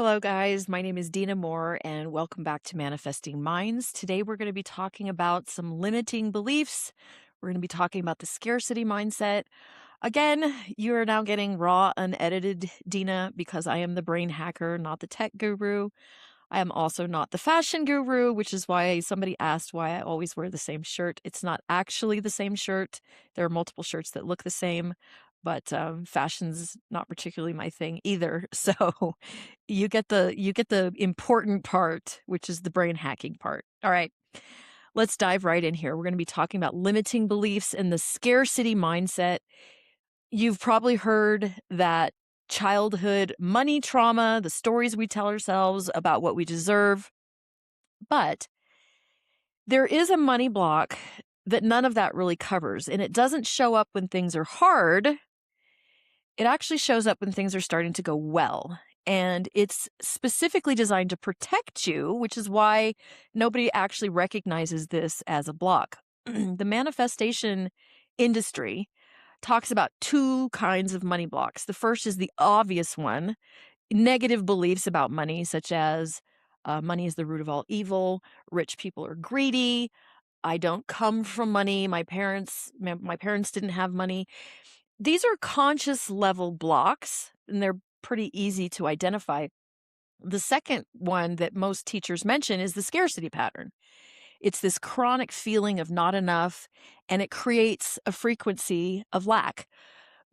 Hello, guys. My name is Dina Moore, and welcome back to Manifesting Minds. Today, we're going to be talking about some limiting beliefs. We're going to be talking about the scarcity mindset. Again, you are now getting raw, unedited Dina because I am the brain hacker, not the tech guru. I am also not the fashion guru, which is why somebody asked why I always wear the same shirt. It's not actually the same shirt. There are multiple shirts that look the same, but fashion's not particularly my thing either. So you get the important part, which is the brain hacking part. All right. Let's dive right in here. We're going to be talking about limiting beliefs and the scarcity mindset. You've probably heard that childhood money trauma, the stories we tell ourselves about what we deserve. But there is a money block that none of that really covers, and it doesn't show up when things are hard. It actually shows up when things are starting to go well. And it's specifically designed to protect you, which is why nobody actually recognizes this as a block. The manifestation industry talks about two kinds of money blocks. The first is the obvious one, negative beliefs about money, such as money is the root of all evil, rich people are greedy, I don't come from money, my parents didn't have money. These are conscious level blocks, and they're pretty easy to identify. The second one that most teachers mention is the scarcity pattern. It's this chronic feeling of not enough, and it creates a frequency of lack.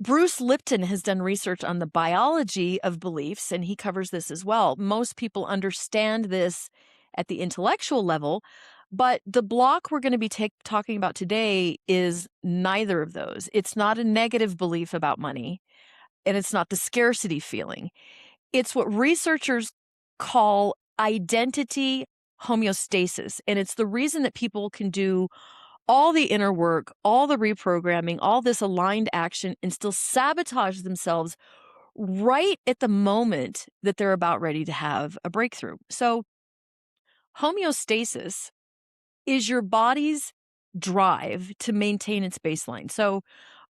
Bruce Lipton has done research on the biology of beliefs, and he covers this as well. Most people understand this at the intellectual level, but the block we're going to be talking about today is neither of those. It's not a negative belief about money, and it's not the scarcity feeling. It's what researchers call identity homeostasis, and it's the reason that people can do all the inner work, all the reprogramming, all this aligned action, and still sabotage themselves right at the moment that they're about ready to have a breakthrough. So, homeostasis is your body's drive to maintain its baseline. So,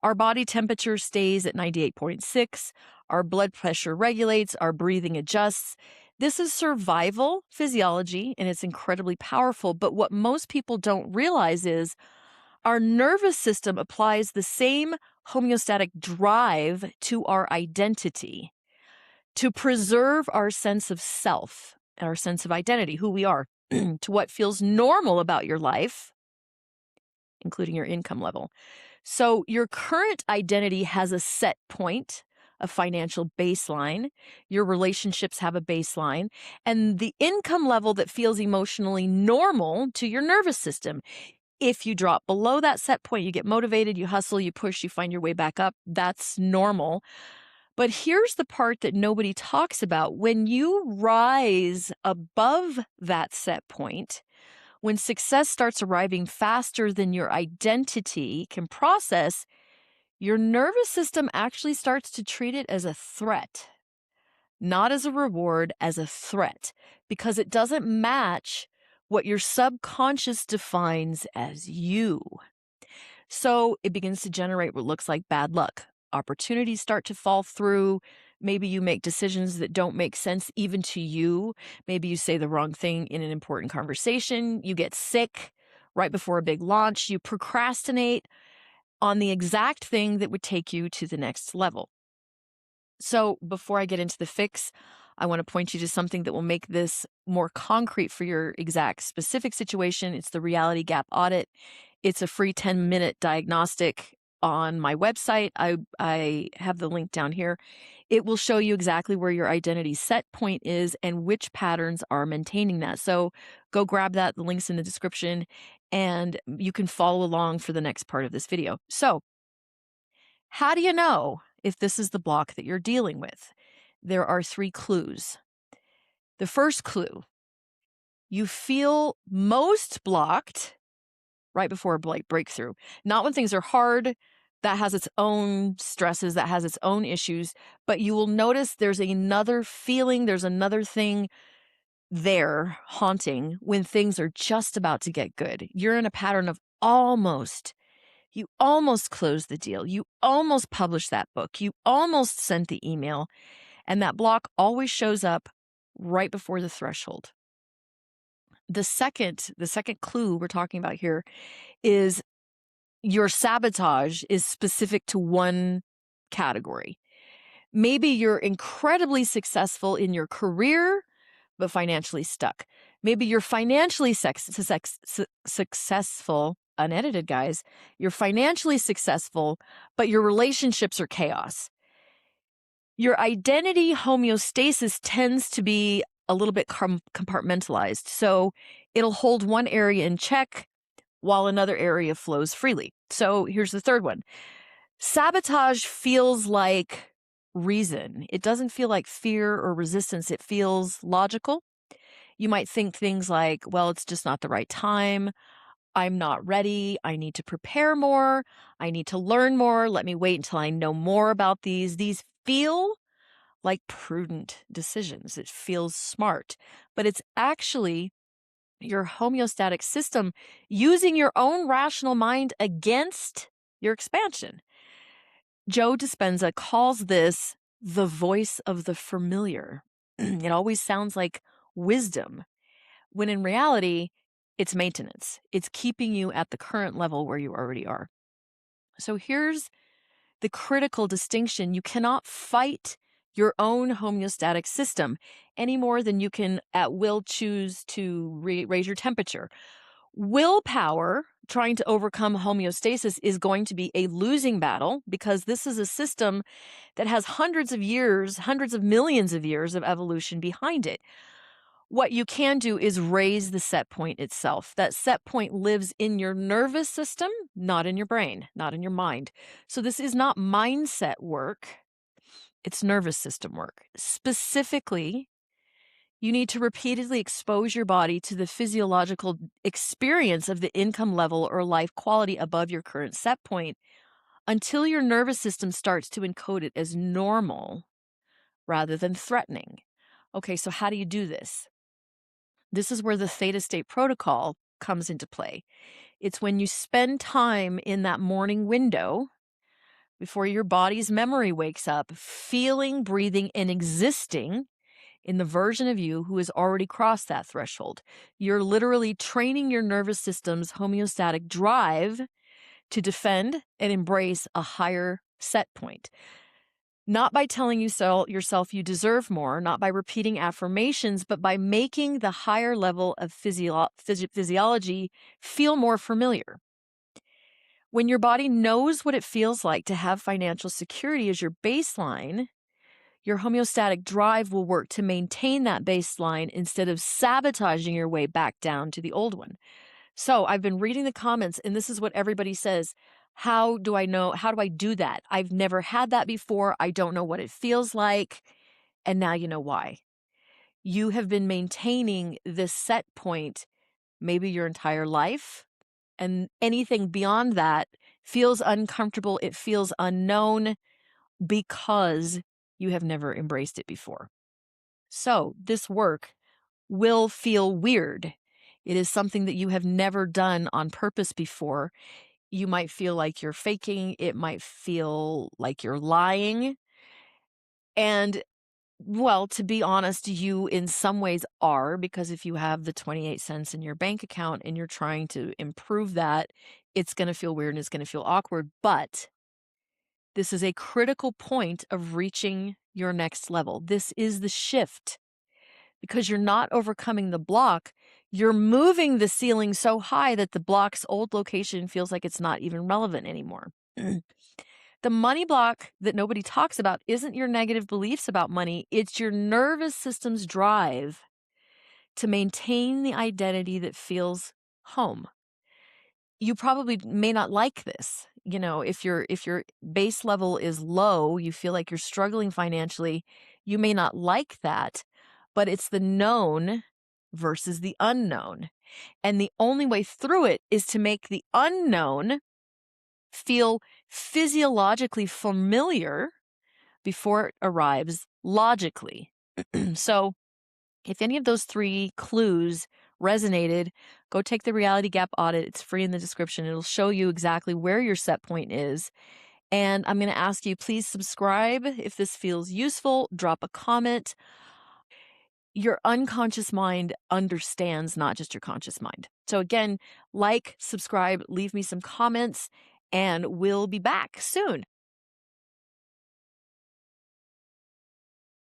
our body temperature stays at 98.6, our blood pressure regulates, our breathing adjusts. This is survival physiology, and it's incredibly powerful. But what most people don't realize is our nervous system applies the same homeostatic drive to our identity to preserve our sense of self, our sense of identity, who we are, to what feels normal about your life, including your income level. So your current identity has a set point, a financial baseline. Your relationships have a baseline, and the income level that feels emotionally normal to your nervous system. If you drop below that set point, you get motivated, you hustle, you push, you find your way back up. That's normal. But here's the part that nobody talks about. When you rise above that set point, when success starts arriving faster than your identity can process, your nervous system actually starts to treat it as a threat, not as a reward, as a threat, because it doesn't match what your subconscious defines as you. So it begins to generate what looks like bad luck. Opportunities start to fall through. Maybe you make decisions that don't make sense even to you. Maybe you say the wrong thing in an important conversation. You get sick right before a big launch. You procrastinate on the exact thing that would take you to the next level. So before I get into the fix, I want to point you to something that will make this more concrete for your exact specific situation. It's the reality gap audit. It's a free 10-minute diagnostic on my website. I have the link down here. It will show you exactly where your identity set point is and which patterns are maintaining that. So go grab that. The link's in the description, and you can follow along for the next part of this video. So how do you know if this is the block that you're dealing with? There are 3 clues. The first clue, you feel most blocked right before a breakthrough. Not when things are hard. That has its own stresses, that has its own issues, but you will notice there's another feeling, there's another thing there haunting when things are just about to get good. You're in a pattern of almost. You almost closed the deal. You almost published that book. You almost sent the email. And that block always shows up right before the threshold. The second clue we're talking about here is your sabotage is specific to one category. Maybe you're incredibly successful in your career, but financially stuck. Maybe you're financially successful, unedited guys. You're financially successful, but your relationships are chaos. Your identity homeostasis tends to be a little bit compartmentalized. So it'll hold one area in check while another area flows freely. So here's the third one. Sabotage feels like reason. It doesn't feel like fear or resistance. It feels logical. You might think things like, well, it's just not the right time. I'm not ready. I need to prepare more. I need to learn more. Let me wait until I know more about these. These feel like prudent decisions. It feels smart, but it's actually your homeostatic system using your own rational mind against your expansion. Joe Dispenza calls this the voice of the familiar. It always sounds like wisdom, when in reality, it's maintenance. It's keeping you at the current level where you already are. So here's the critical distinction. You cannot fight your own homeostatic system any more than you can at will choose to raise your temperature. Willpower, trying to overcome homeostasis, is going to be a losing battle because this is a system that has hundreds of years, hundreds of millions of years of evolution behind it. What you can do is raise the set point itself. That set point lives in your nervous system, not in your brain, not in your mind. So this is not mindset work. It's nervous system work. Specifically, you need to repeatedly expose your body to the physiological experience of the income level or life quality above your current set point until your nervous system starts to encode it as normal rather than threatening. Okay, so how do you do this? This is where the theta state protocol comes into play. It's when you spend time in that morning window before your body's memory wakes up, feeling, breathing, and existing in the version of you who has already crossed that threshold. You're literally training your nervous system's homeostatic drive to defend and embrace a higher set point. Not by telling yourself you deserve more, not by repeating affirmations, but by making the higher level of physiology feel more familiar. When your body knows what it feels like to have financial security as your baseline, your homeostatic drive will work to maintain that baseline instead of sabotaging your way back down to the old one. So I've been reading the comments, and this is what everybody says. How do I know? How do I do that? I've never had that before. I don't know what it feels like. And now you know why. You have been maintaining this set point maybe your entire life, and anything beyond that feels uncomfortable. It feels unknown because you have never embraced it before. So this work will feel weird. It is something that you have never done on purpose before. You might feel like you're faking. It might feel like you're lying. And well, to be honest, you in some ways are, because if you have the 28 cents in your bank account and you're trying to improve that, it's going to feel weird and it's going to feel awkward. But this is a critical point of reaching your next level. This is the shift. Because you're not overcoming the block, you're moving the ceiling so high that the block's old location feels like it's not even relevant anymore. The money block that nobody talks about isn't your negative beliefs about money. It's your nervous system's drive to maintain the identity that feels home. You probably may not like this. You know, if your base level is low, you feel like you're struggling financially, you may not like that, but it's the known versus the unknown. And the only way through it is to make the unknown feel physiologically familiar before it arrives logically. So if any of those three clues resonated, go take the reality gap audit. It's free in the description. It'll show you exactly where your set point is. And I'm going to ask you, please subscribe if this feels useful. Drop a comment. your unconscious mind understands, not just your conscious mind. So, again, like, subscribe, leave me some comments, and we'll be back soon.